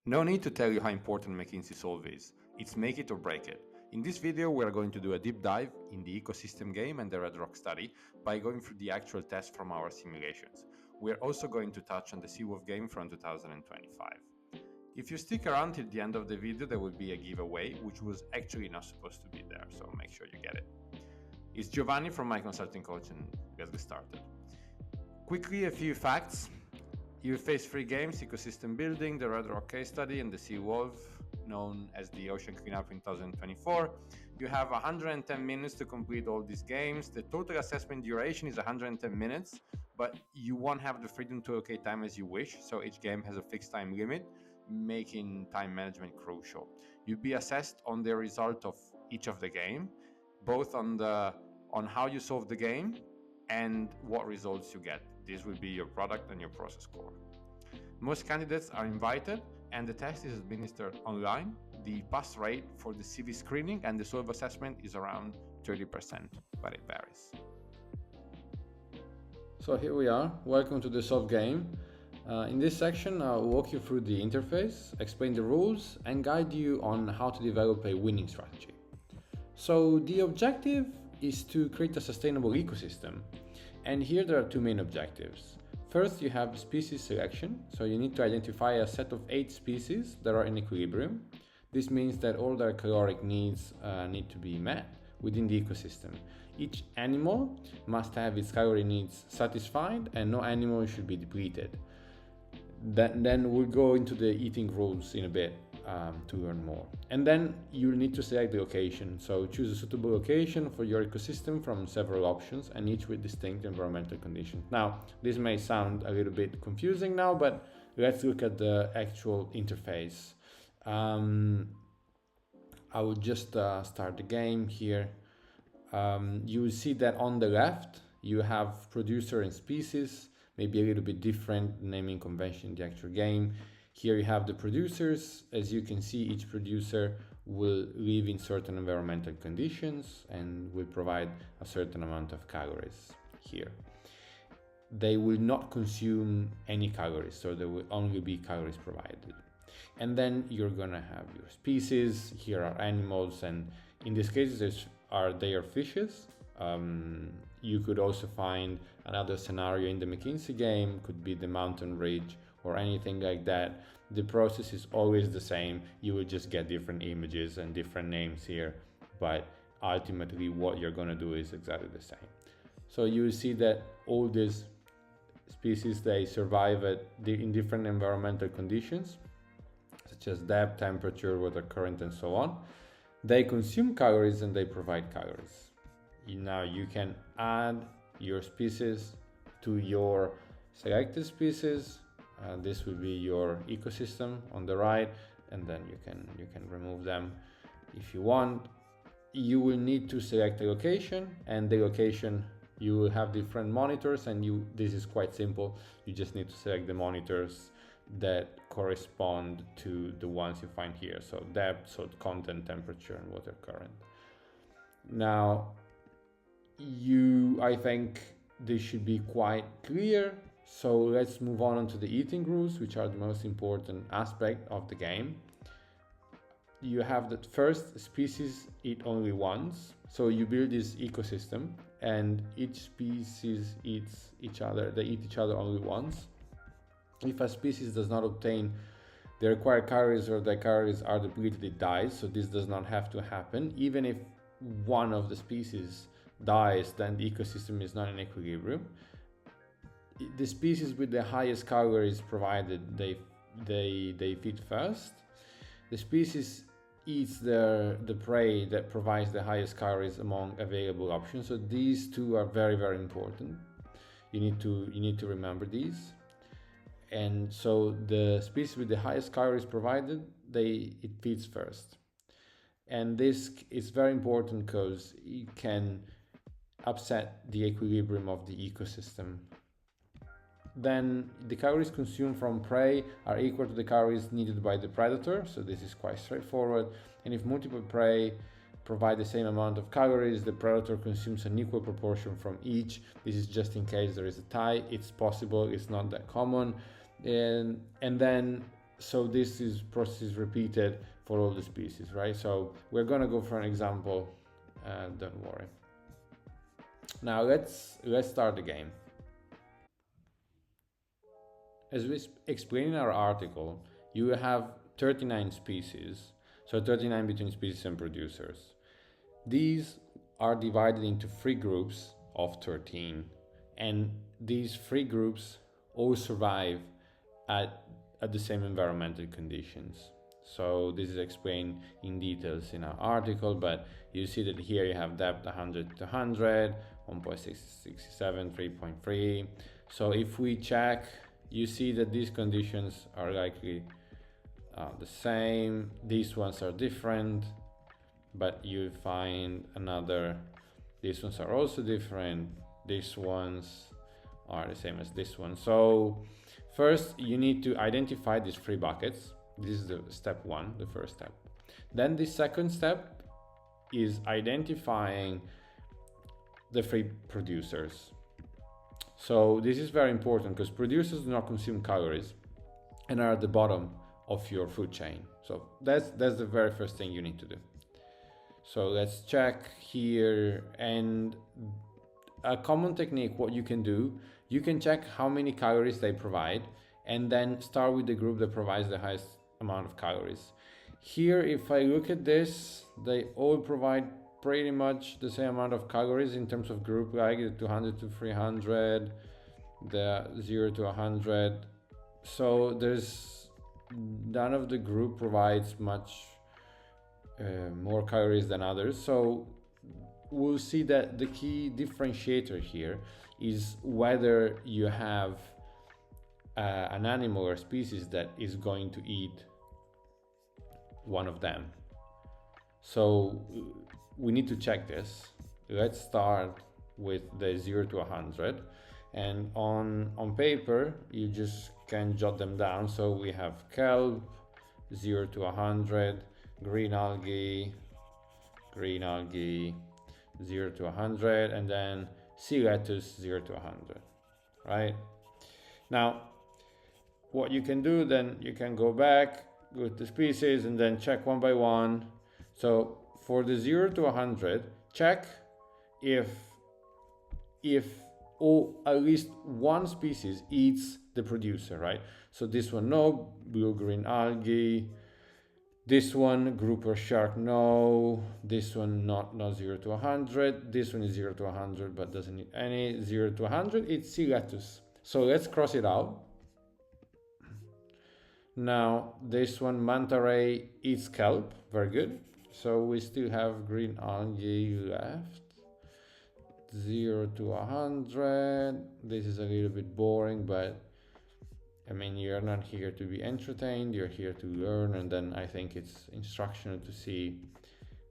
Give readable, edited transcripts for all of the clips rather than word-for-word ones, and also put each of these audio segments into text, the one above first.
No need to tell you how important McKinsey Solve is. It's make it or break it. In this video, we are going to do a deep dive in the ecosystem game and the Redrock study by going through the actual tests from our simulations. We are also going to touch on the Seawolf game from 2025. If you stick around till the end of the video, there will be a giveaway, which was actually not supposed to be there, so make sure you get it. It's Giovanni from My Consulting Coach, and let's get started. Quickly, a few facts. You face 3 games: ecosystem building, the Redrock Case study, and the Seawolf, known as the ocean cleanup in 2024. You have 110 minutes to complete all these games. The total assessment duration is 110 minutes, but you won't have the freedom to allocate time as you wish, so each game has a fixed time limit, making time management crucial. You'll be assessed on the result of each of the game, both on how you solve the game and what results you get. This will be your product and your process score. Most candidates are invited, and the test is administered online. The pass rate for the CV screening and the Solve assessment is around 30%, but it varies. So here we are. Welcome to the Solve game. In this section, I'll walk you through the interface, explain the rules, and guide you on how to develop a winning strategy. So the objective is to create a sustainable ecosystem. And here there are 2 main objectives. First, you have species selection. So you need to identify a set of 8 species that are in equilibrium. This means that all their caloric needs need to be met within the ecosystem. Each animal must have its calorie needs satisfied, and no animal should be depleted. Then we'll go into the eating rules in a bit to learn more. And then you'll need to select the location. So choose a suitable location for your ecosystem from several options, and each with distinct environmental conditions. Now, this may sound a little bit confusing now, but let's look at the actual interface. I will just start the game here. You will see that on the left, you have producer and species, maybe a little bit different naming convention in the actual game. Here you have the producers. As you can see, each producer will live in certain environmental conditions and will provide a certain amount of calories here. They will not consume any calories, so there will only be calories provided. And then you're gonna have your species. Here are animals, and in this case, they are fishes. You could also find another scenario in the McKinsey game, could be the mountain ridge or anything like that. The process is always the same. You will just get different images and different names here, but ultimately what you're gonna do is exactly the same. So you will see that all these species, they survive in different environmental conditions, such as depth, temperature, water current, and so on. They consume calories and they provide calories. Now you can add your species to your selected species. This will be your ecosystem on the right, and then you can remove them if you want. You will need to select a location, and the location, you will have different monitors, and this is quite simple. You just need to select the monitors that correspond to the ones you find here. So depth, salt content, temperature, and water current. Now, I think this should be quite clear. So let's move on to the eating rules, which are the most important aspect of the game. You have that first, species eat only once. So you build this ecosystem, and each species eats each other. They eat each other only once. If a species does not obtain the required calories, or the calories are depleted, it dies. So this does not have to happen. Even if one of the species dies, then the ecosystem is not in equilibrium. The species with the highest calories provided, they feed first. The species eats the prey that provides the highest calories among available options. So these 2 are very, very important. You need to remember these. And so the species with the highest calories provided, it feeds first. And this is very important because it can upset the equilibrium of the ecosystem. Then the calories consumed from prey are equal to the calories needed by the predator. So this is quite straightforward. And if multiple prey provide the same amount of calories, the predator consumes an equal proportion from each. This is just in case there is a tie. It's possible, it's not that common. And then so this is process is repeated for all the species, right? So we're gonna go for an example, don't worry. Now let's start the game. As we explain in our article, you have 39 species, so 39 between species and producers. These are divided into 3 groups of 13, and these 3 groups all survive at the same environmental conditions. So this is explained in details in our article, but you see that here you have depth 100 to 100, 1.67, 3.3. So if we check, you see that these conditions are likely the same. These ones are different, but you find another, these ones are also different. These ones are the same as this one. So first you need to identify these 3 buckets. This is the step 1, the first step. Then the second step is identifying the 3 producers. So this is very important because producers do not consume calories and are at the bottom of your food chain. So that's the very first thing you need to do. So let's check here, and a common technique, what you can do, you can check how many calories they provide and then start with the group that provides the highest amount of calories. Here, if I look at this, they all provide pretty much the same amount of calories in terms of group, like the 200 to 300, the 0 to 100. So there's none of the group provides much more calories than others. So we'll see that the key differentiator here is whether you have an animal or species that is going to eat one of them. So we need to check this. Let's start with the 0 to 100, and on paper you just can jot them down. So we have kelp 0 to 100, green algae 0 to 100, and then sea lettuce 0 to 100, right? Now what you can do, then you can go back with the species and then check one by one. So for the 0 to 100, check if at least one species eats the producer, right? So this one, no, blue-green algae. This one, grouper shark, no. This one, not 0 to 100. This one is 0 to 100, but doesn't eat any. 0 to 100, it's sea lettuce. So let's cross it out. Now, this one, manta ray, eats kelp. Very good. So we still have green algae left. 0 to 100. This is a little bit boring, but I mean, you're not here to be entertained, you're here to learn, and then I think it's instructional to see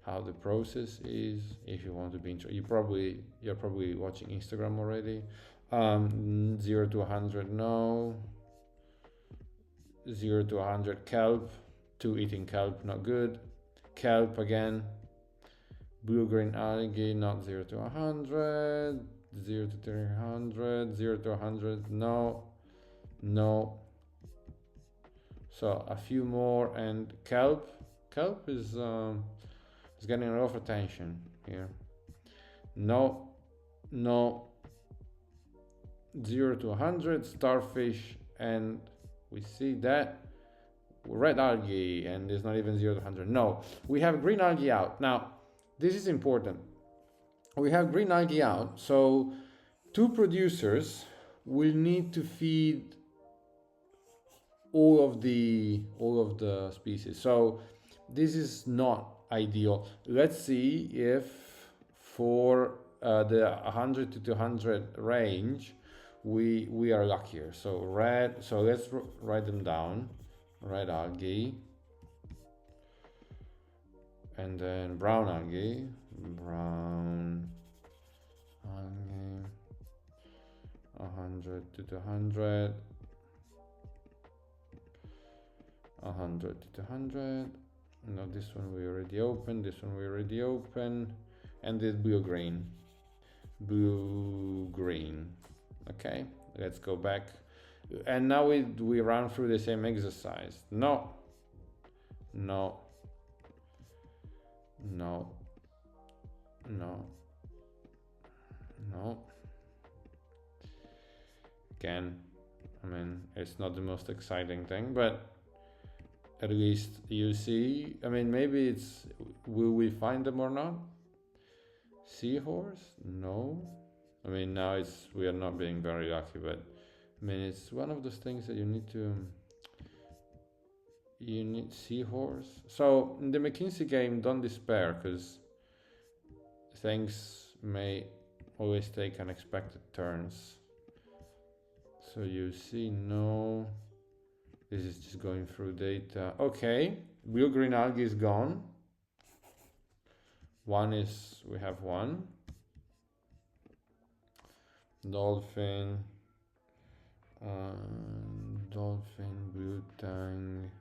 how the process is. If you want to be you're probably watching Instagram already. 0 to 100, no. 0 to 100, kelp. 2 eating kelp, not good. Kelp again. Blue-green algae, not 0 to 100. 0 to 300. 0 to 100, no. No. So a few more, and kelp is getting a lot of attention here. No. 0 to 100, starfish, and we see that red algae, and it's not even 0 to 100. No, we have green algae out. Now this is important. We have green algae out, so 2 producers will need to feed all of the species. So this is not ideal. Let's see if for the 100 to 200 range we are luckier. So red, so let's write them down. Red algae, and then brown algae, 100 to 200, 100 to 200. No, this one we already opened, and this blue green. Okay, let's go back. And now we run through the same exercise. No, no, no, no, no. Again, I mean, it's not the most exciting thing, but at least you see, I mean, maybe it's, will we find them or not? Seahorse? No. I mean, now we are not being very lucky, but I mean, it's one of those things that you need seahorse. So in the McKinsey game, don't despair, because things may always take unexpected turns. So you see, no, this is just going through data. Okay, blue-green algae is gone. We have one. Dolphin, blue tang,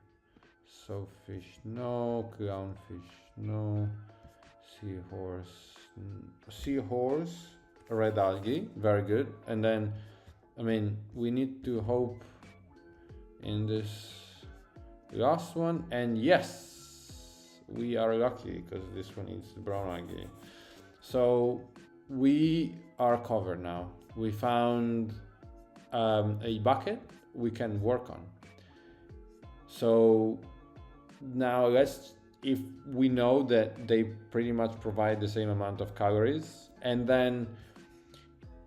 soapfish, no, clownfish, no, seahorse, red algae, very good. And then, I mean, we need to hope in this last one, and yes, we are lucky because this one is the brown algae. So we are covered now. We found a bucket we can work on. So now if we know that they pretty much provide the same amount of calories, and then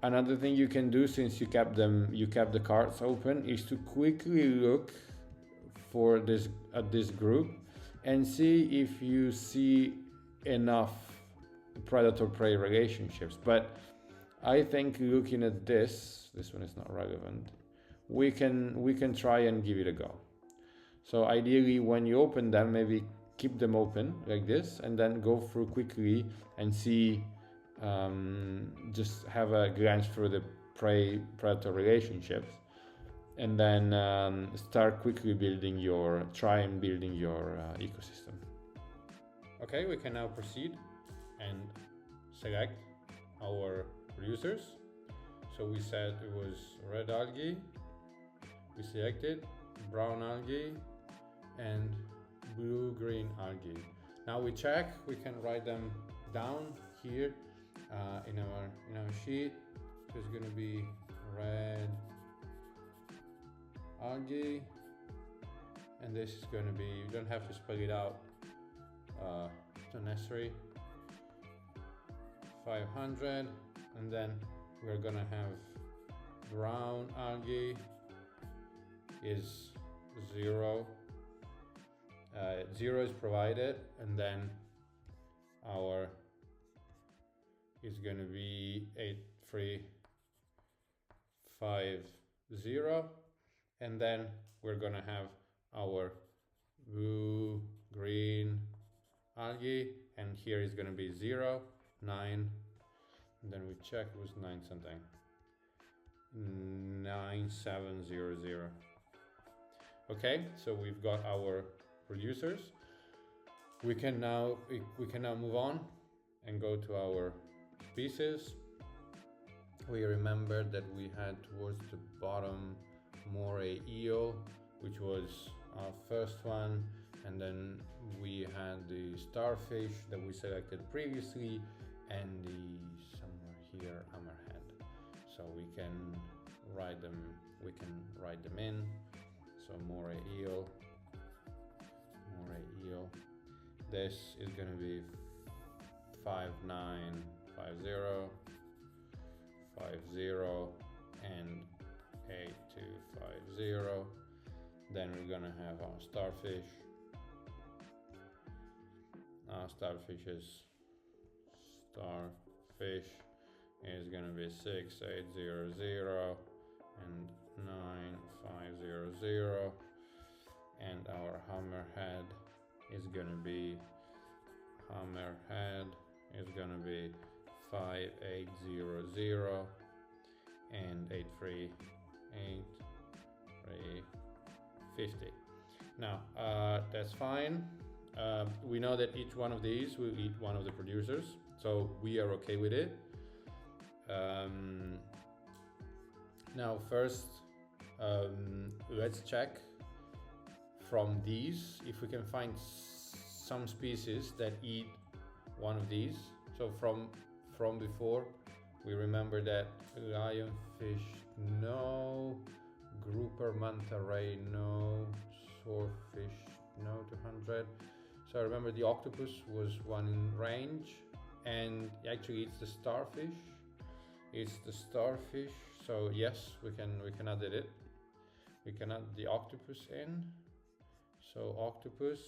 another thing you can do, since you kept the cards open, is to quickly look for at this group and see if you see enough predator-prey relationships. But I think looking at this one is not relevant. We can try and give it a go. So ideally, when you open them, maybe keep them open like this, and then go through quickly and see. Just have a glance through the prey-predator relationships, and then start quickly building your ecosystem. Okay, we can now proceed and select our producers. So we said it was red algae, we selected brown algae and blue-green algae. Now we check, we can write them down here in our sheet. So it's going to be red algae, and this is going to be, you don't have to spell it out, it's not necessary, 500. And then we're gonna have brown algae is 0. 0 is provided, and then our is going to be 8350, and then we're going to have our blue green algae, and here is going to be 0, 9, and then we check it was 9 something, 9700. Okay, so we've got our producers. We can now move on and go to our species. We remember that we had towards the bottom moray eel, which was our first one, and then we had the starfish that we selected previously, and somewhere here hammerhead. So we can write them in. So moray eel. This is going to be 5950, 50, and 8250. Then we're going to have our starfish. Our starfish is going to be 6800 and 9500, and our hammerhead is going to be 5800 and 83850. Now that's fine. We know that each one of these will eat one of the producers, so we are okay with it. Now first Let's check from these if we can find some species that eat one of these. So from before, we remember that lionfish no, grouper manta ray no, swordfish no, 200. So I remember the octopus was one in range, and actually it's the starfish. It's the starfish. So yes, we can add it. We can add the octopus in. So octopus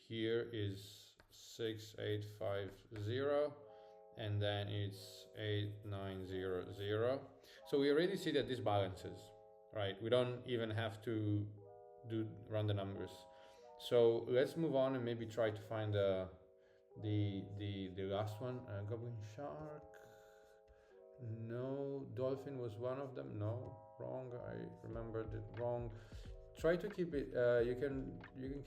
here is 6850, and then it's 8900. So we already see that this balances, right? We don't even have to run the numbers. So let's move on and maybe try to find the last one. Goblin shark. No, dolphin was one of them. No, wrong. I remembered it wrong. Try to keep it. You can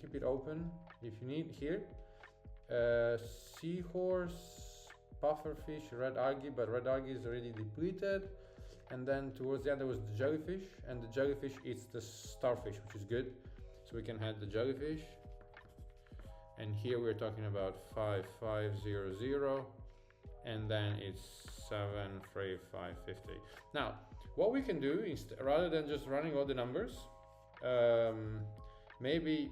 keep it open if you need. Here, seahorse, pufferfish, red algae, but red algae is already depleted. And then towards the end there was the jellyfish, and the jellyfish eats the starfish, which is good. So we can add the jellyfish. And here we're talking about 5500, and then it's 73550. Now, what we can do is, rather than just running all the numbers, maybe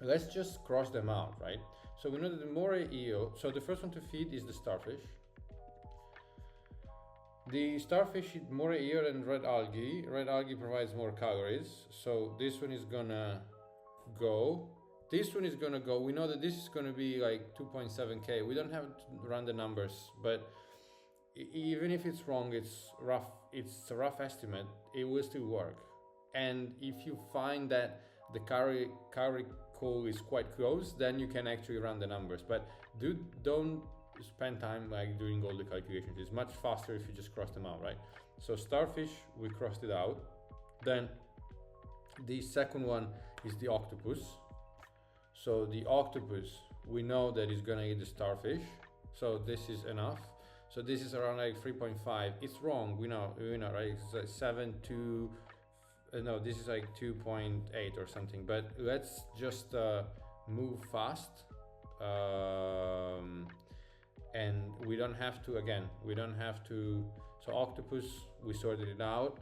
let's just cross them out, right? So we know that the moray eel, so the first one to feed is the starfish. The starfish eat moray eel and red algae. Red algae provides more calories, so this one is gonna go. This one is gonna go. We know that this is gonna be like 2.7k. We don't have to run the numbers, but even if it's wrong, it's rough. It's a rough estimate. It will still work. And if you find that the call is quite close, then you can actually run the numbers. But don't spend time like doing all the calculations. It's much faster if you just cross them out, right? So starfish, we crossed it out. Then the second one is the octopus. So the octopus, we know that it's gonna eat the starfish. So this is enough. So this is around like 3.5. It's wrong, we know, right? It's like 7.2. No, this is like 2.8 or something. But let's just move fast. And we don't have to, again, so octopus, we sorted it out.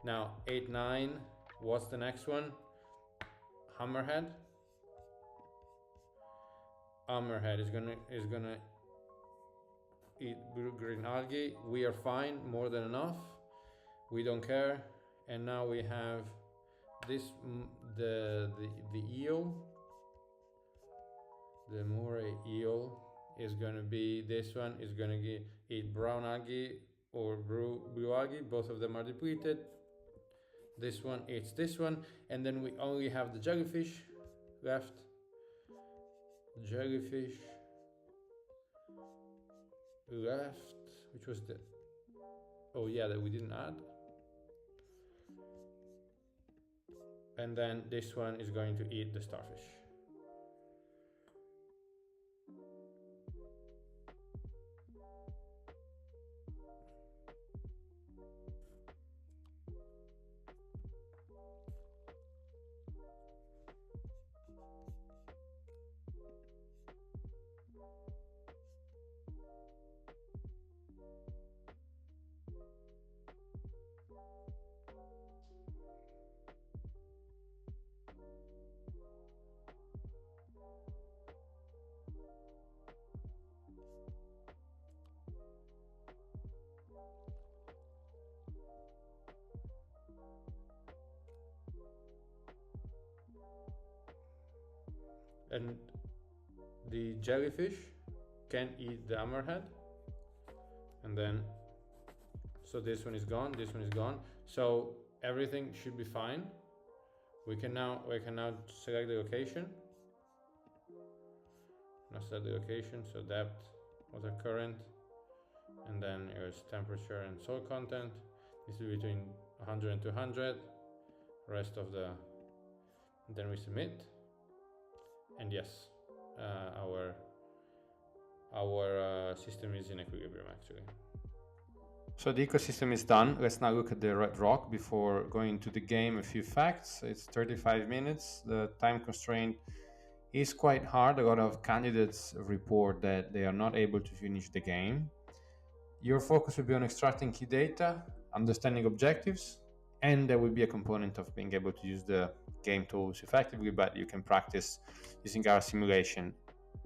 Now 8-9, what's the next one? Hammerhead. Hammerhead is gonna eat green algae. We are fine, more than enough. We don't care. And now we have this, the eel, the moray eel is gonna be, this one is gonna eat brown algae or blue algae. Both of them are depleted. This one eats this one, and then we only have the jellyfish left. Jellyfish left, which was the, oh yeah, that we didn't add. And then this one is going to eat the starfish. And the jellyfish can eat the hammerhead, and then so this one is gone, this one is gone, so everything should be fine. We can now select the location. Now set the location, so depth, water current, and then here's temperature and soil content. This is between 100 and 200. Rest of the, then we submit. And yes, our system is in equilibrium actually. So the ecosystem is done. Let's now look at the Redrock before going to the game. A few facts. It's 35 minutes. The time constraint is quite hard. A lot of candidates report that they are not able to finish the game. Your focus will be on extracting key data, understanding objectives, and there will be a component of being able to use the game tools effectively, but you can practice using our simulation.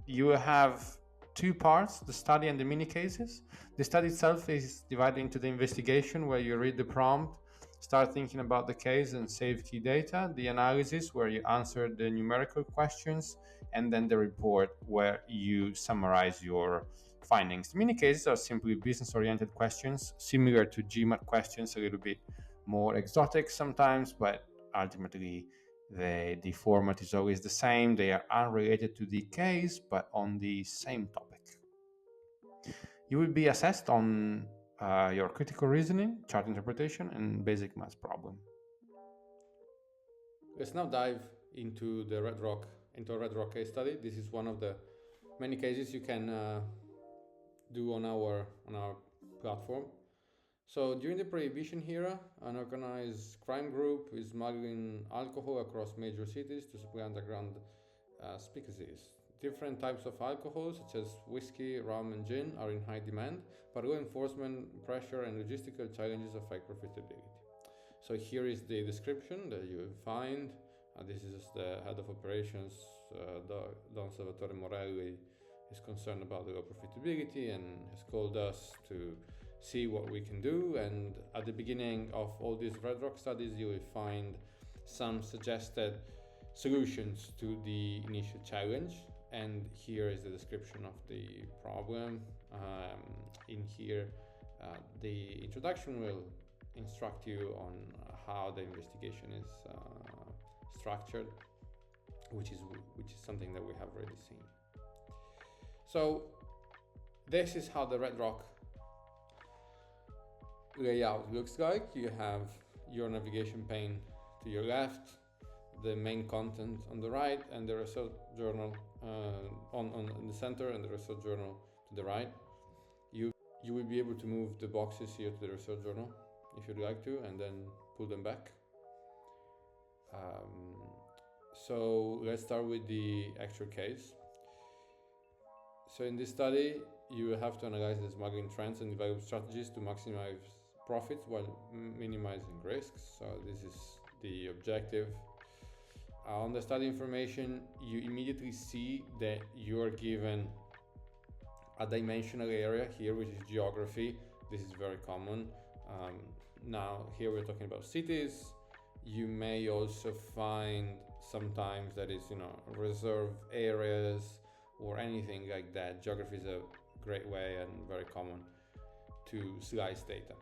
You have two parts, the study and the mini cases. The study itself is divided into the investigation, where you read the prompt, start thinking about the case and save key data, the analysis, where you answer the numerical questions, and then the report, where you summarize your findings. The mini cases are simply business-oriented questions, similar to GMAT questions, a little bit more exotic sometimes, but ultimately the format is always the same. They are unrelated to the case, but on the same topic. You will be assessed on your critical reasoning, chart interpretation, and basic math problem. Let's now dive into a Redrock case study. This is one of the many cases you can do on our platform. So during the Prohibition era, an organized crime group is smuggling alcohol across major cities to supply underground speakeasies. Different types of alcohol, such as whiskey, rum, and gin, are in high demand, but law enforcement pressure and logistical challenges affect profitability. So here is the description that you find. This is the head of operations, Don Salvatore Morelli, is concerned about the low profitability and has called us to see what we can do. And at the beginning of all these Redrock studies, you will find some suggested solutions to the initial challenge. And here is the description of the problem. In here, the introduction will instruct you on how the investigation is structured, which is something that we have already seen. So this is how the Redrock layout looks like. You have your navigation pane to your left, the main content on the right, and the result journal in the center, and the result journal to the right. You will be able to move the boxes here to the result journal if you'd like to, and then pull them back. So let's start with the actual case. So in this study, you have to analyze the smuggling trends and develop strategies to maximize profits while minimizing risks. So this is the objective. On the study information, you immediately see that you are given a dimensional area here, which is geography. This is very common. Now here we're talking about cities. You may also find sometimes that is, reserve areas or anything like that. Geography is a great way and very common to slice data.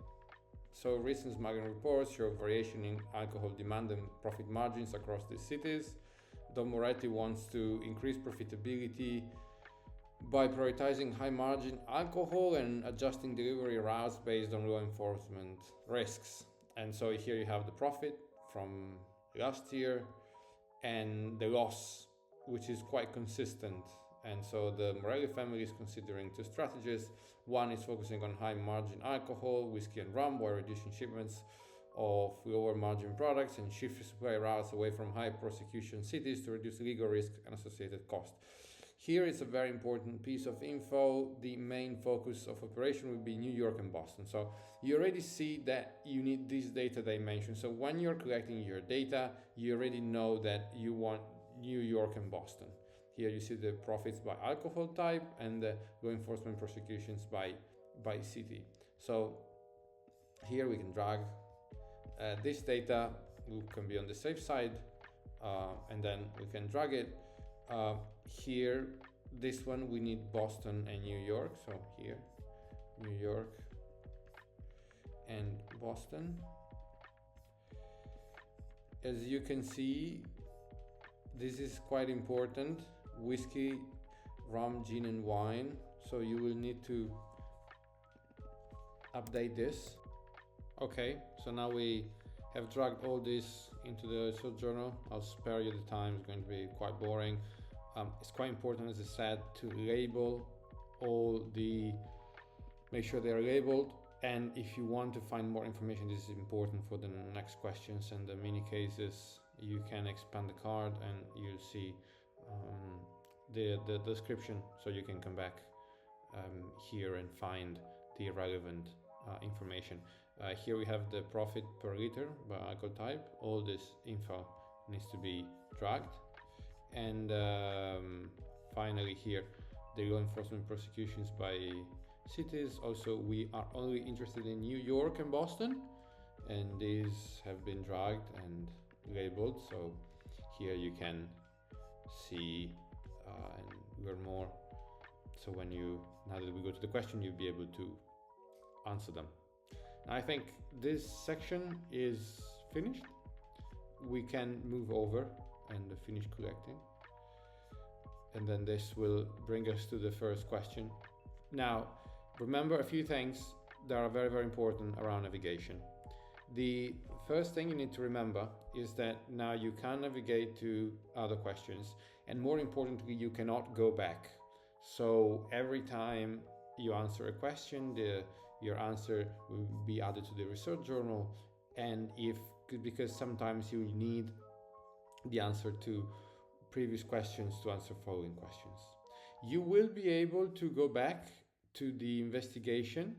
So recent smuggling reports show variation in alcohol demand and profit margins across the cities. Don Moretti wants to increase profitability by prioritizing high margin alcohol and adjusting delivery routes based on law enforcement risks. And so here you have the profit from last year and the loss, which is quite consistent. And so the Morelli family is considering two strategies. One is focusing on high margin alcohol, whiskey and rum, while reducing shipments of lower margin products and shift supply routes away from high prosecution cities to reduce legal risk and associated cost. Here is a very important piece of info. The main focus of operation will be New York and Boston. So you already see that you need this data dimension. So when you're collecting your data, you already know that you want New York and Boston. Here you see the profits by alcohol type and the law enforcement prosecutions by city. So here we can drag this data. We can be on the safe side, and then we can drag it. Here, this one we need Boston and New York. So here, New York and Boston. As you can see, this is quite important. Whiskey, rum, gin and wine. So you will need to update this. Okay, so now we have dragged all this into the result journal. I'll spare you the time, it's going to be quite boring. It's quite important, as I said, to label make sure they're labeled. And if you want to find more information, this is important for the next questions and the mini cases, you can expand the card and you'll see the description, so you can come back here and find the relevant information. Here we have the profit per liter by alcohol type. All this info needs to be dragged. And finally here, the law enforcement prosecutions by cities. Also, we are only interested in New York and Boston, and these have been dragged and labeled. So here you can see and learn more. So now that we go to the question, you'll be able to answer them. I think this section is finished. We can move over and finish collecting. And then this will bring us to the first question. Now, remember a few things that are very, very important around navigation. The first thing you need to remember is that now you can navigate to other questions, and more importantly, you cannot go back. So every time you answer a question, your answer will be added to the research journal, and because sometimes you need the answer to previous questions to answer following questions. You will be able to go back to the investigation,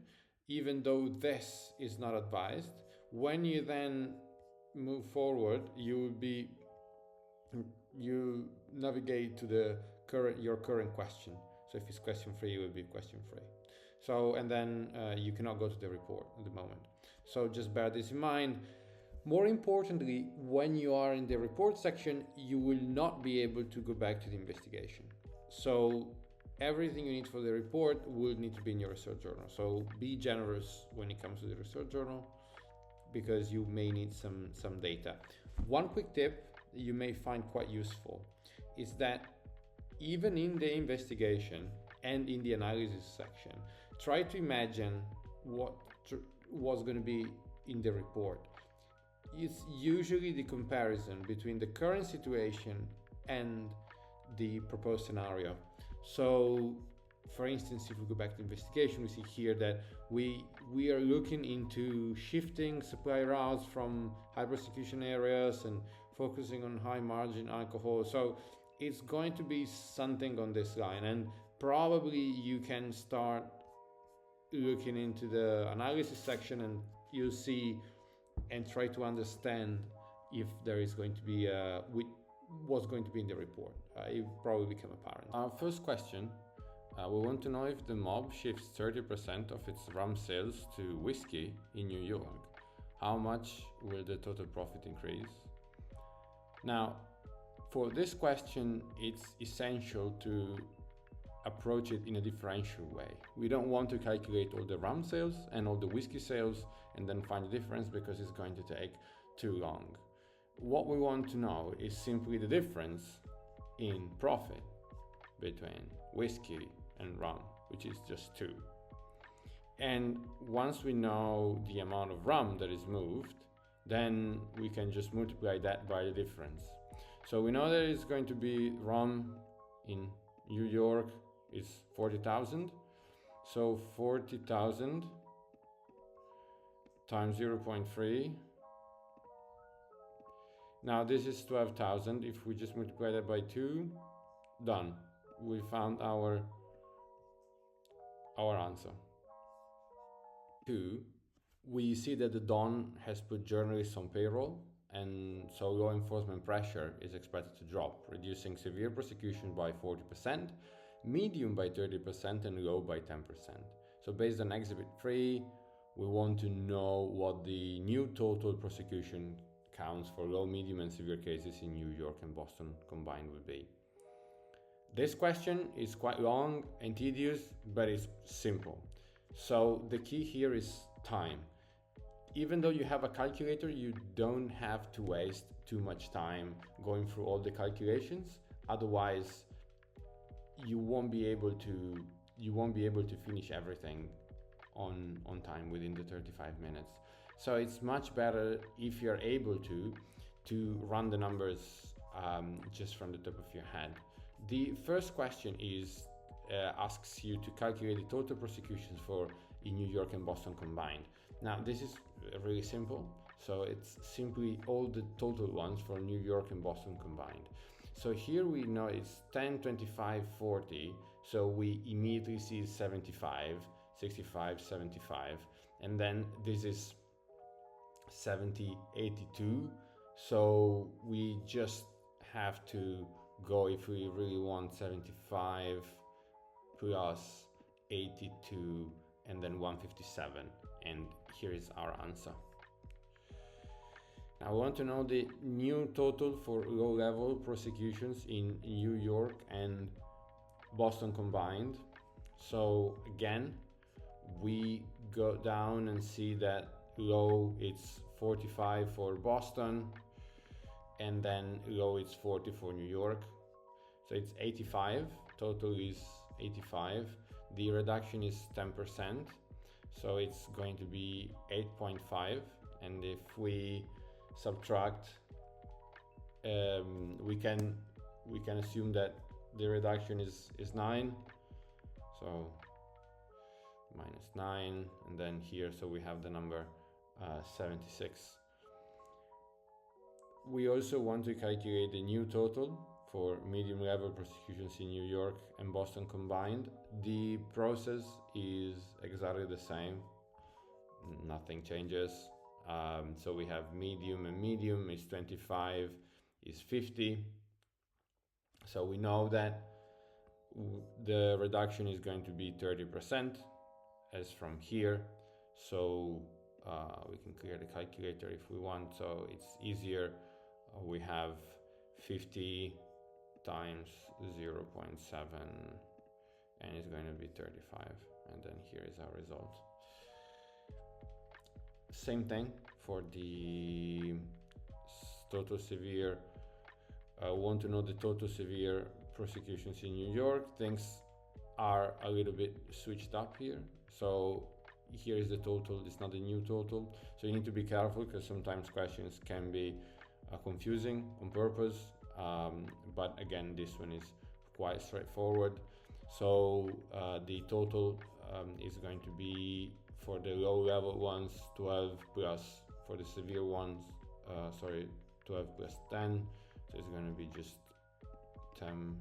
even though this is not advised. When you then move forward, you navigate to your current question. So if it's question 3, it will be question 3. So, and then you cannot go to the report at the moment. So just bear this in mind. More importantly, when you are in the report section, you will not be able to go back to the investigation. So everything you need for the report will need to be in your research journal. So be generous when it comes to the research journal, because you may need some data. One quick tip you may find quite useful is that even in the investigation and in the analysis section, try to imagine what was going to be in the report. It's usually the comparison between the current situation and the proposed scenario. So, for instance, if we go back to the investigation, we see here that we are looking into shifting supply routes from high prosecution areas and focusing on high margin alcohol. So it's going to be something on this line, and probably you can start looking into the analysis section and you'll see and try to understand if there is going to be what's going to be in the report. It will probably become apparent. Our first question, we want to know if the mob shifts 30% of its rum sales to whiskey in New York, how much will the total profit increase? Now, for this question, it's essential to approach it in a differential way. We don't want to calculate all the rum sales and all the whiskey sales and then find the difference, because it's going to take too long. What we want to know is simply the difference in profit between whiskey and rum, which is just 2. And once we know the amount of rum that is moved, then we can just multiply that by the difference. So we know that it's going to be rum in New York is 40,000. So 40,000 times 0.3. Now this is 12,000. If we just multiply that by 2, done. We found our answer. 2, we see that the Don has put journalists on payroll, and so law enforcement pressure is expected to drop, reducing severe prosecution by 40%, medium by 30%, and low by 10%. So based on Exhibit 3, we want to know what the new total prosecution counts for low, medium, and severe cases in New York and Boston combined will be. This question is quite long and tedious, but it's simple. So the key here is time. Even though you have a calculator, you don't have to waste too much time going through all the calculations. Otherwise, you won't be able to finish everything on time within the 35 minutes. So it's much better if you're able to run the numbers just from the top of your head. The first question is asks you to calculate the total prosecutions for in New York and Boston combined. Now this is really simple, so it's simply all the total ones for New York and Boston combined. So here we know it's 10, 25, 40, so we immediately see 75, 65, 75, and then this is 70, 82, so we just have to go, if we really want, 75 plus 82 and then 157, and here is our answer. Now I want to know the new total for low-level prosecutions in New York and Boston combined. So again, we go down and see that low it's 45 for Boston, and then low it's 40 for New York. So it's 85, total is 85. The reduction is 10%, so it's going to be 8.5, and if we subtract, we can assume that the reduction is 9, so minus 9, and then here, so we have the number 76. We also want to calculate the new total for medium level prosecutions in New York and Boston combined. The process is exactly the same, nothing changes. So we have medium, and medium is 25, is 50. So we know that the reduction is going to be 30% as from here. So we can clear the calculator if we want, so it's easier. We have 50 times 0.7, and it's going to be 35, and then here is our result. Same thing for the total severe. I want to know the total severe prosecutions in New York. Things are a little bit switched up here, so here is the total, it's not a new total, so you need to be careful because sometimes questions can be confusing on purpose, but again this one is quite straightforward. So the total is going to be, for the low level ones, 12 plus, for the severe ones 12 plus 10, so it's going to be just 10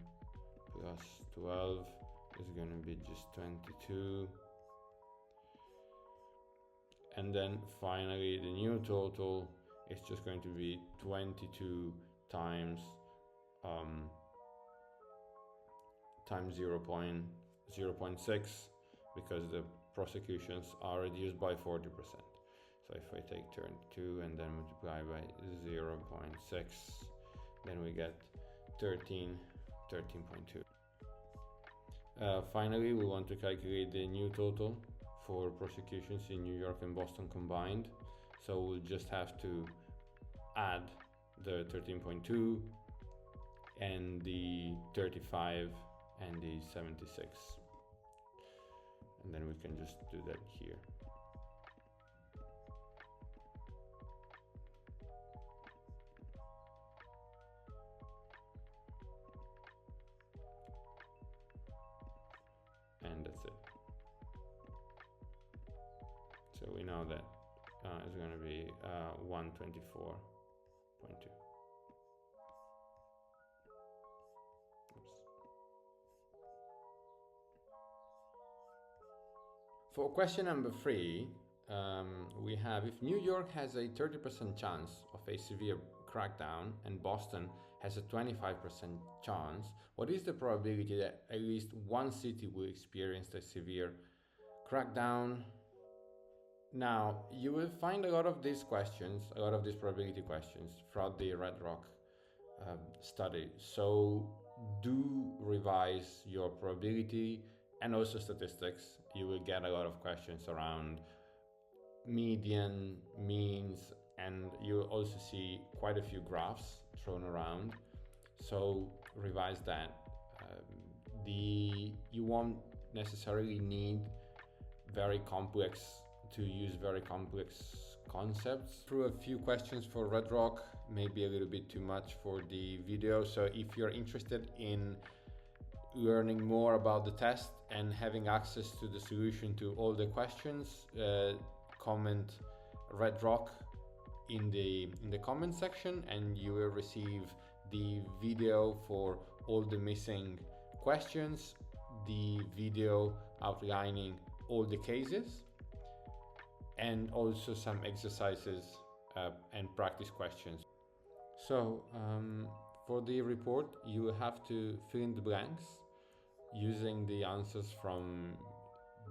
plus 12 is going to be just 22, and then finally the new total is just going to be 22 times 0.6, because the prosecutions are reduced by 40%. So if I take 22 and then multiply by 0.6, then we get 13.2. Finally, we want to calculate the new total for prosecutions in New York and Boston combined. So we'll just have to add the 13.2 and the 35 and the 76, and then we can just do that here. And that's it. So we know that it's going to be 124.2. For question number 3, we have, if New York has a 30% chance of a severe crackdown and Boston has a 25% chance, what is the probability that at least one city will experience a severe crackdown? Now, you will find a lot of these questions, a lot of these probability questions throughout the Redrock study. So do revise your probability and also statistics. You will get a lot of questions around median, means, and you'll also see quite a few graphs thrown around. So revise that. You won't necessarily need to use very complex concepts. Through a few questions for Redrock, maybe a little bit too much for the video. So if you're interested in learning more about the test and having access to the solution to all the questions, comment Redrock in the comment section, and you will receive the video for all the missing questions, the video outlining all the cases, and also some exercises and practice questions. So for the report, you have to fill in the blanks using the answers from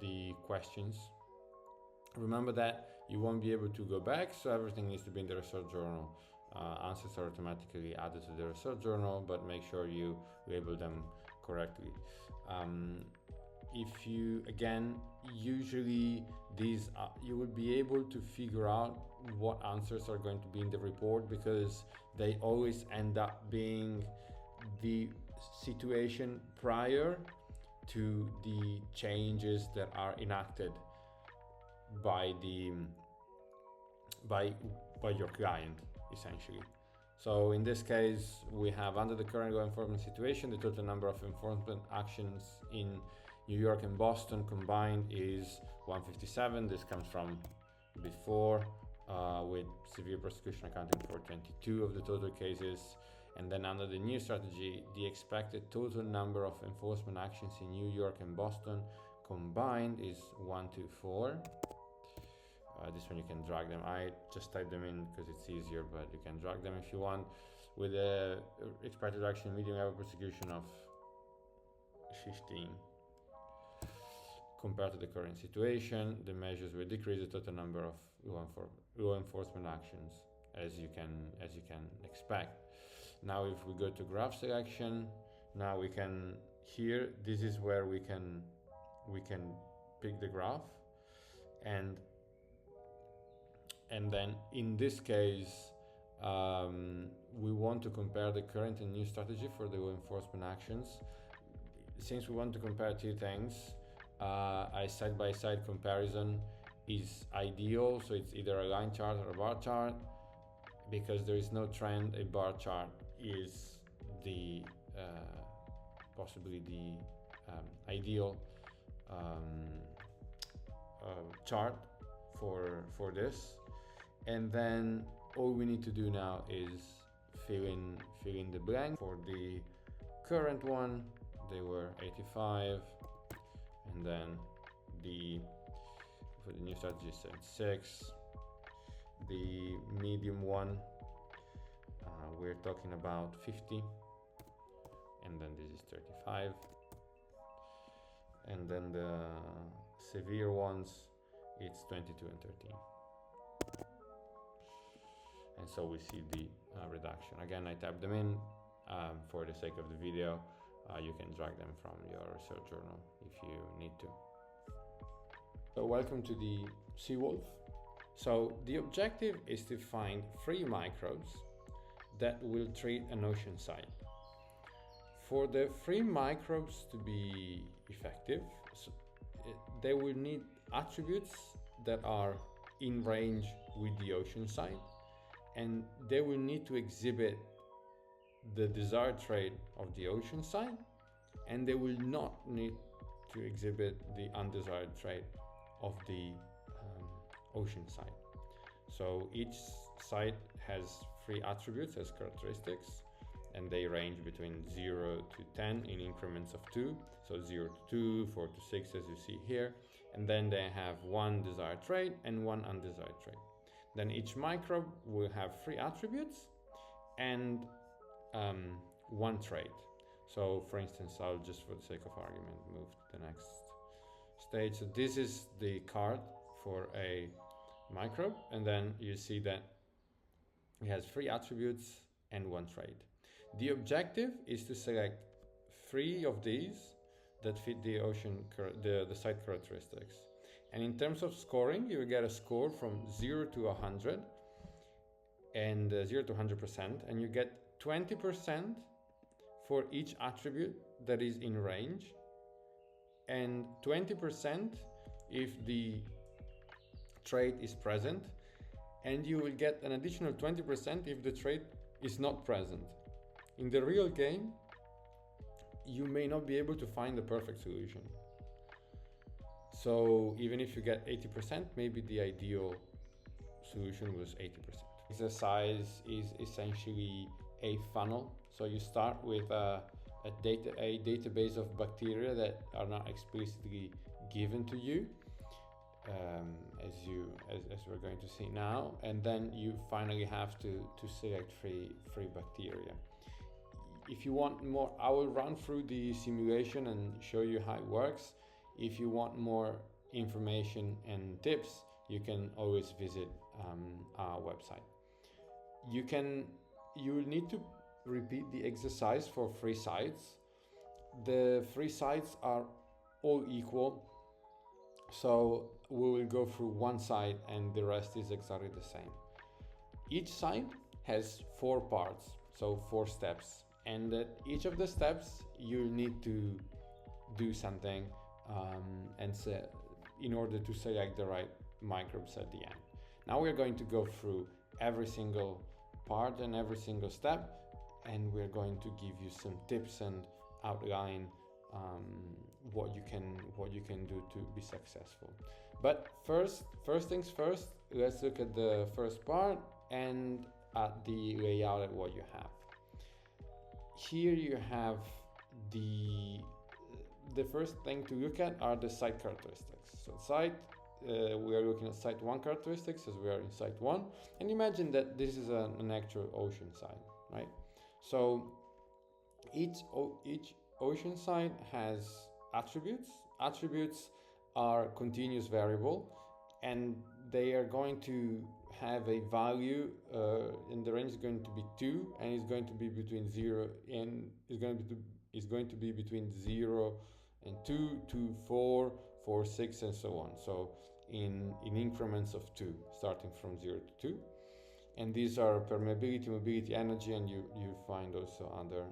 the questions. Remember that you won't be able to go back, so everything needs to be in the research journal. Answers are automatically added to the research journal, but make sure you label them correctly. If you, again, usually these you will be able to figure out what answers are going to be in the report, because they always end up being the situation prior to the changes that are enacted by your client, essentially. So in this case, we have, under the current law enforcement situation, the total number of enforcement actions in New York and Boston combined is 157. This comes from before, with severe prosecution accounting for 22 of the total cases. And then under the new strategy, the expected total number of enforcement actions in New York and Boston combined is 124. This one you can drag them. I just type them in because it's easier, but you can drag them if you want. With a expected action medium level prosecution of 15. Compared to the current situation, the measures will decrease the total number of law enforcement actions, as you can expect. Now, if we go to graph selection, now we can, here, this is where we can pick the graph, and then in this case, we want to compare the current and new strategy for the law enforcement actions. Since we want to compare two things, a side-by-side comparison is ideal, so it's either a line chart or a bar chart. Because there is no trend, a bar chart is the possibly the ideal chart for this. And then all we need to do now is fill in the blank. For the current one, they were 85, and then for the new strategy 76. The medium one, we're talking about 50, and then this is 35, and then the severe ones, it's 22 and 13. And so we see the reduction. Again, I type them in for the sake of the video. You can drag them from your research journal if you need to. So welcome to the Seawolf. So the objective is to find free microbes that will treat an ocean site. For the free microbes to be effective, they will need attributes that are in range with the ocean site, and they will need to exhibit the desired trait of the ocean site, and they will not need to exhibit the undesired trait of the ocean site. So each site has 3 attributes as characteristics, and they range between 0 to 10 in increments of 2. So 0 to 2, 4 to 6, as you see here. And then they have 1 desired trait and 1 undesired trait. Then each microbe will have 3 attributes and 1 trait. So for instance, I'll just, for the sake of argument, move to the next stage. So this is the card for a microbe, and then you see that it has 3 attributes and 1 trait. The objective is to select 3 of these that fit the the site characteristics. And in terms of scoring, you will get a score from 0 to 100 and 0 to 100%, and you get 20% for each attribute that is in range, and 20% if the trait is present, and you will get an additional 20% if the trait is not present. In the real game, you may not be able to find the perfect solution. So even if you get 80%, maybe the ideal solution was 80%. Exercise is essentially a funnel. So you start with a database of bacteria that are not explicitly given to you, as we're going to see now, and then you finally have to select free bacteria. If you want more, I will run through the simulation and show you how it works. If you want more information and tips, you can always visit our website. You will need to repeat the exercise for 3 sites. The 3 sites are all equal, so we will go through 1 site and the rest is exactly the same. Each site has 4 parts, so 4 steps, and at each of the steps you need to do something in order to select the right microbes at the end. Now we're going to go through every single part and every single step, and we're going to give you some tips and outline what you can do to be successful. But first things first, let's look at the first part and at the layout of what you have. Here you have the first thing to look at are the site characteristics. So we are looking at site 1 characteristics, as we are in site 1, and imagine that this is an actual ocean site, right? So each ocean site has attributes. Attributes are continuous variable, and they are going to have a value, and the range is going to be 2, and it's going to be between 0 and is going to be between 0 and 2 to 4, 4, 6, and so on. So in increments of 2, starting from 0 to 2. And these are permeability, mobility, energy, and you find also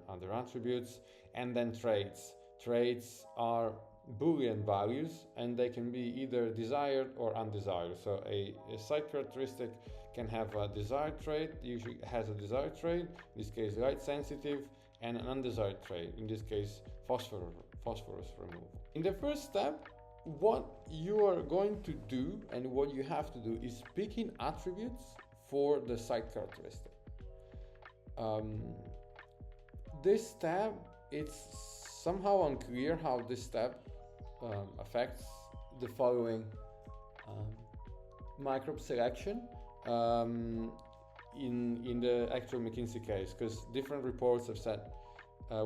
other attributes. And then traits. Traits are Boolean values, and they can be either desired or undesired. So a site characteristic can have a desired trait, usually has a desired trait, in this case light sensitive, and an undesired trait, in this case phosphorus removal. In the first step, what you are going to do and what you have to do is picking attributes for the site characteristic. This step, it's somehow unclear how this step affects the following microbe selection in the actual McKinsey case, because different reports have said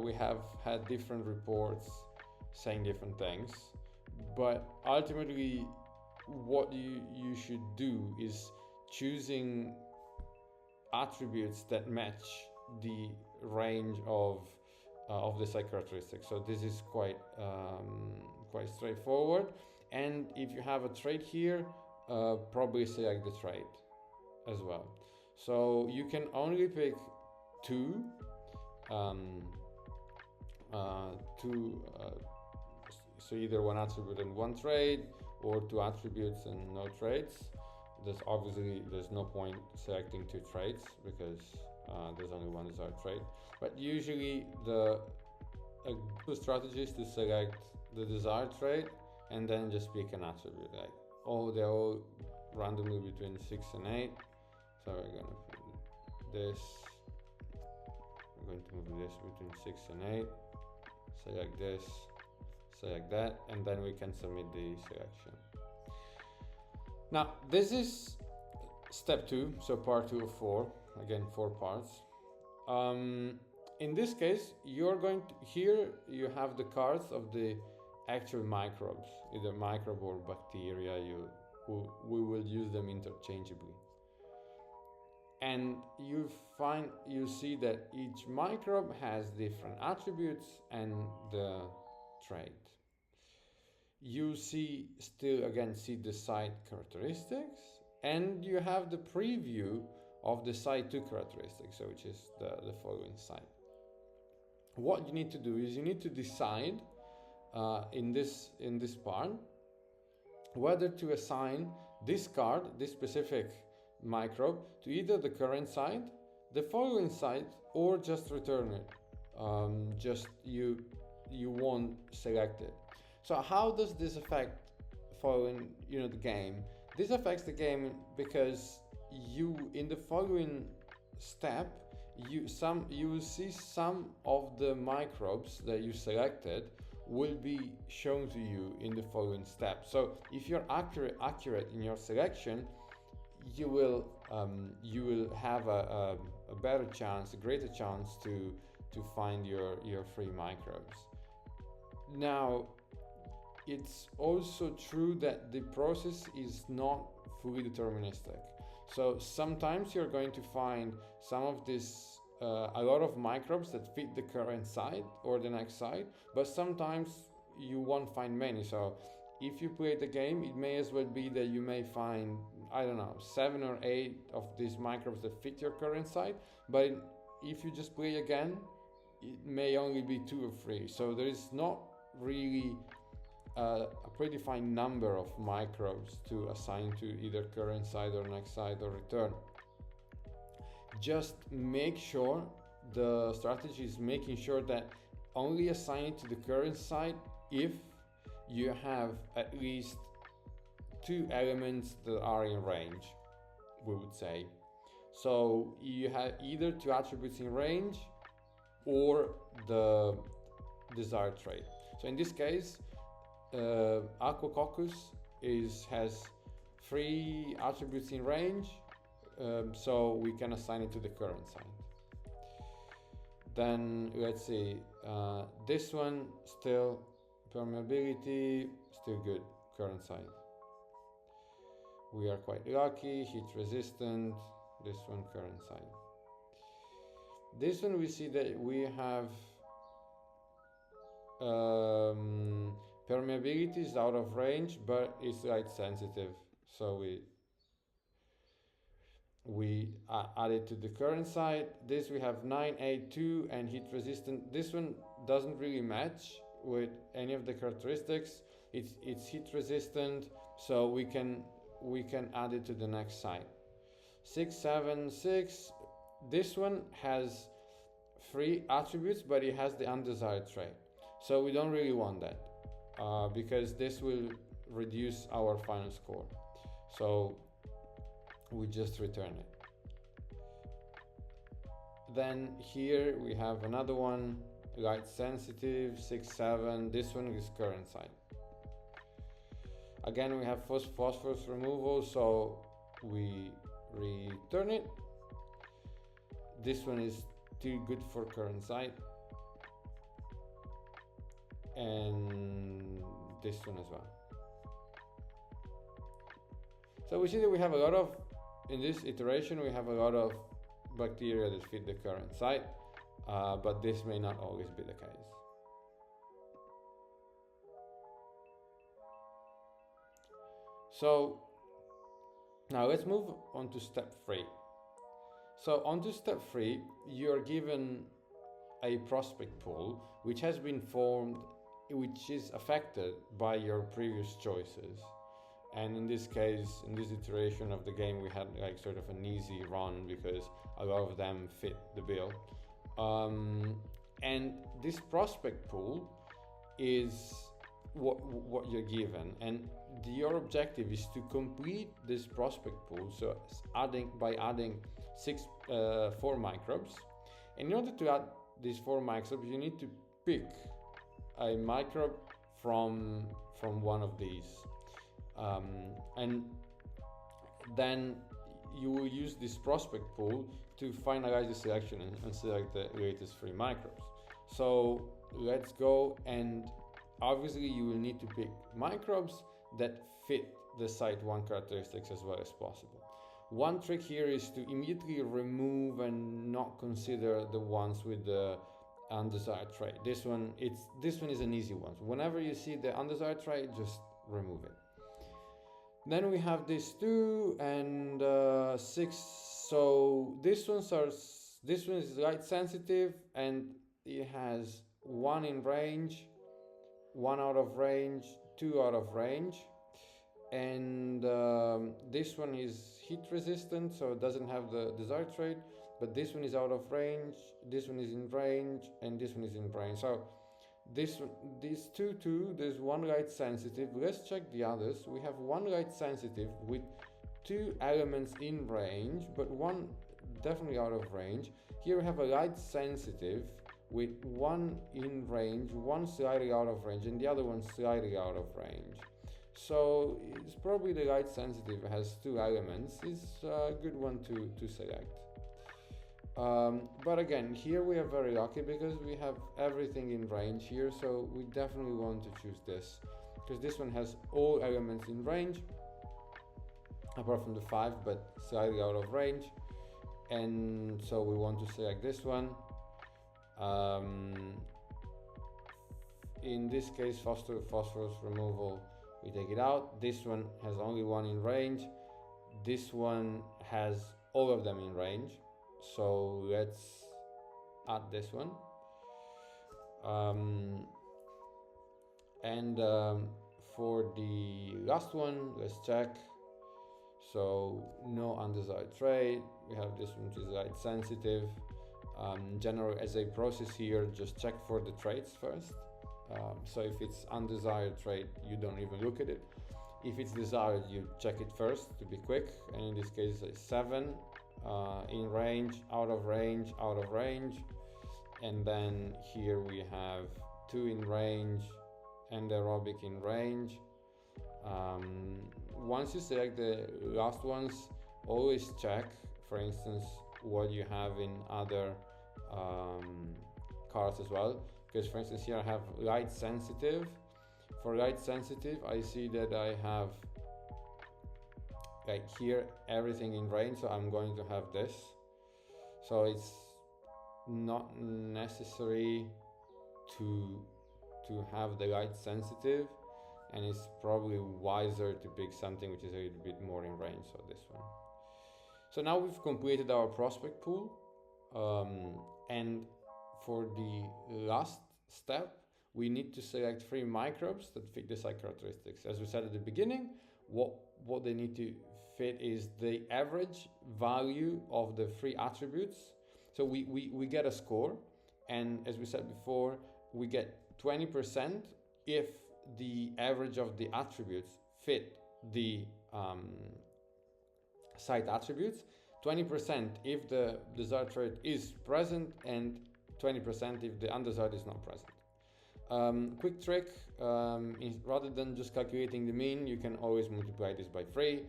we have had different reports saying different things, but ultimately what you should do is choosing attributes that match the range of the site characteristics. So this is quite straightforward, and if you have a trait here, probably select the trait as well. So you can only pick 2 so either 1 attribute and 1 trait, or 2 attributes and no traits. There's no point selecting 2 traits because there's only 1 desired trait. But usually the strategy is to select the desired trait and then just pick an attribute. Like they're all randomly between 6 and 8. So we're going to put this. We're going to move this between 6 and 8. Select this. Select that, and then we can submit the selection. Now this is step 2, so part 2 of 4, again 4 parts. In this case, you're going to, here you have the cards of the actual microbes, either microbe or bacteria. We will use them interchangeably, and you see that each microbe has different attributes and the trait. You see the site characteristics, and you have the preview of the site 2 characteristics, so which is the following site. What you need to do is you need to decide in this part whether to assign this card, this specific microbe, to either the current site, the following site, or just return it. Just you you won't select it. So how does this affect following the game? This affects the game because you, in the following step, you will see some of the microbes that you selected will be shown to you in the following step. So if you're accurate in your selection, you will have a better chance, a greater chance to find your free microbes. Now, it's also true that the process is not fully deterministic. So sometimes you're going to find some of this, a lot of microbes that fit the current site or the next site, but sometimes you won't find many. So if you play the game, it may as well be that you may find, I don't know, 7 or 8 of these microbes that fit your current site, but if you just play again, it may only be 2 or 3. So there is not really a predefined number of microbes to assign to either current site or next site or return. Just make sure, the strategy is making sure that only assign it to the current site if you have at least 2 elements that are in range, we would say. So you have either 2 attributes in range or the desired trait. So in this case, Aquacoccus has 3 attributes in range, so we can assign it to the current site. Then let's see, this one still permeability, still good, current site. We are quite lucky, heat resistant, this one current site. This one we see that we have permeability is out of range, but it's light sensitive, so we add it to the current site. This we have 982 and heat resistant. This one doesn't really match with any of the characteristics. It's heat resistant, so we can add it to the next site. 676, this one has 3 attributes, but it has the undesired trait, so we don't really want that, because this will reduce our final score, so we just return it. Then here we have another one, light sensitive, 67, this one is current site. Again, we have phosphorus removal, so we return it. This one is still good for current site, and this one as well. So we see that we have a lot of, in this iteration, we have a lot of bacteria that fit the current site, but this may not always be the case. So now let's move on to step 3. So on to step 3, you are given a prospect pool which has been formed, which is affected by your previous choices. And in this case, in this iteration of the game, we had like sort of an easy run because a lot of them fit the bill. And this prospect pool is what you're given, and your objective is to complete this prospect pool. So by adding 4 microbes. In order to add these 4 microbes, you need to pick a microbe from one of these, and then you will use this prospect pool to finalize the selection and select the latest 3 microbes. So let's go, and obviously you will need to pick microbes that fit the site 1 characteristics as well as possible. One trick here is to immediately remove and not consider the ones with the undesired trait. This one is an easy one. One you see the undesired trait, just remove it. Then we have these 2 and 6. So this one is light sensitive, and it has 1 in range, 1 out of range, 2 out of range, and this one is heat resistant, so it doesn't have the desired trait, but this one is out of range, this one is in range, and this one is in range. So These two, there's one light sensitive. Let's check the others. We have one light sensitive with two elements in range, but one definitely out of range. Here we have a light sensitive with one in range, one slightly out of range, and the other one slightly out of range. So it's probably the light sensitive has two elements. It's a good one to select. But again, here we are very lucky because we have everything in range here, so we definitely want to choose this because this one has all elements in range apart from the 5, but slightly out of range, and so we want to select this one. In this case, phosphorus removal, we take it out. This one has only one in range. This one has all of them in range, so let's add this one. For the last one, let's check. So no undesired trait. We have this one which is light sensitive. General as a process here, just check for the traits first. So if it's undesired trait, you don't even look at it. If it's desired, you check it first to be quick. And in this case, it's 7 in range, out of range, out of range. And then here we have 2 in range, and aerobic in range. Once you select the last ones, always check, for instance, what you have in other cards as well. Because for instance, here I have light sensitive. For light sensitive, I see that I have like here everything in range, so I'm going to have this. So it's not necessary to have the light sensitive, and it's probably wiser to pick something which is a little bit more in range, so this one. So now we've completed our prospect pool, and for the last step, we need to select 3 microbes that fit the site characteristics. As we said at the beginning, what they need to fit is the average value of the 3 attributes. So we get a score, and as we said before, we get 20% if the average of the attributes fit the site attributes, 20% if the desired trait is present, and 20% if the undesired is not present. Quick trick, rather than just calculating the mean, you can always multiply this by 3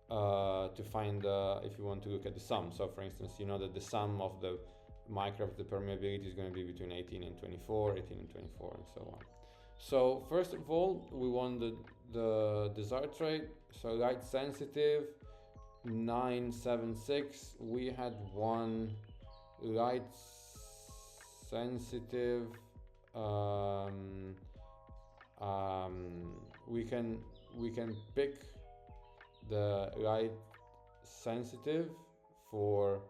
to find if you want to look at the sum. So for instance, you know that the sum of the microbes, the permeability is going to be between 18 and 24, 18 and 24, and so on. So first of all, we want the desired trait. So light sensitive, 976. We had one light sensitive. We can pick the light sensitive for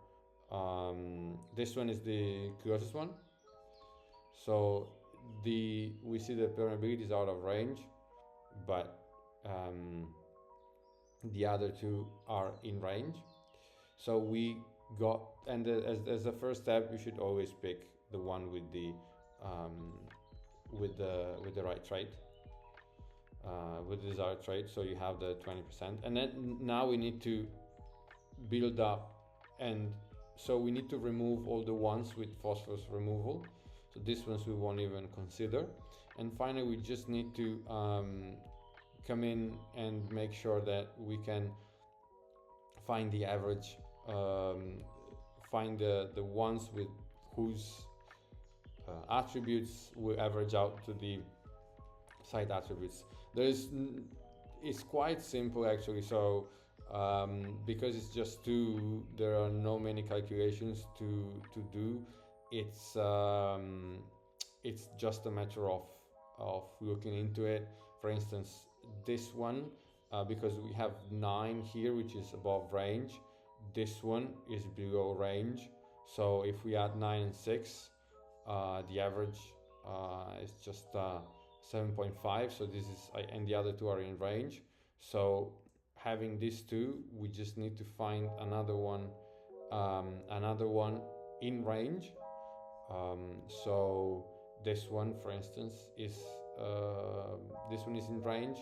this one is the closest one. So we see the permeability is out of range, but the other 2 are in range. So we got, and as the first step, you should always pick the one with the right trait, with the desired trait. So you have the 20%, and then now we need to build up, and so we need to remove all the ones with phosphorus removal. So these ones we won't even consider. And finally, we just need to come in and make sure that we can find the average, find the ones with whose attributes will average out to the site attributes. It's quite simple actually. So because it's just 2, there are no many calculations to do. It's just a matter of looking into it. For instance, this one, because we have 9 here, which is above range, this one is below range. So if we add 9 and 6, the average is just 7.5. So this is, and the other 2 are in range. So having these 2, we just need to find another one in range. So this one, for instance, is this one is in range,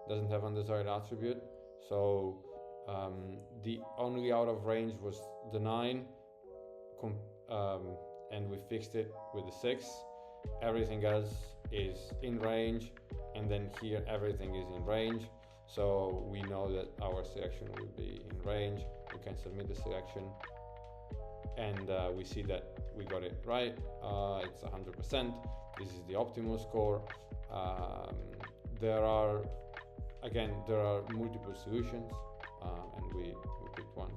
doesn't have undesired attribute. So the only out of range was the 9, and we fixed it with the 6. Everything else is in range, and then here everything is in range. So we know that our selection will be in range. We can submit the selection, and we see that we got it right. It's 100%. This is the optimal score. There are multiple solutions, and we picked one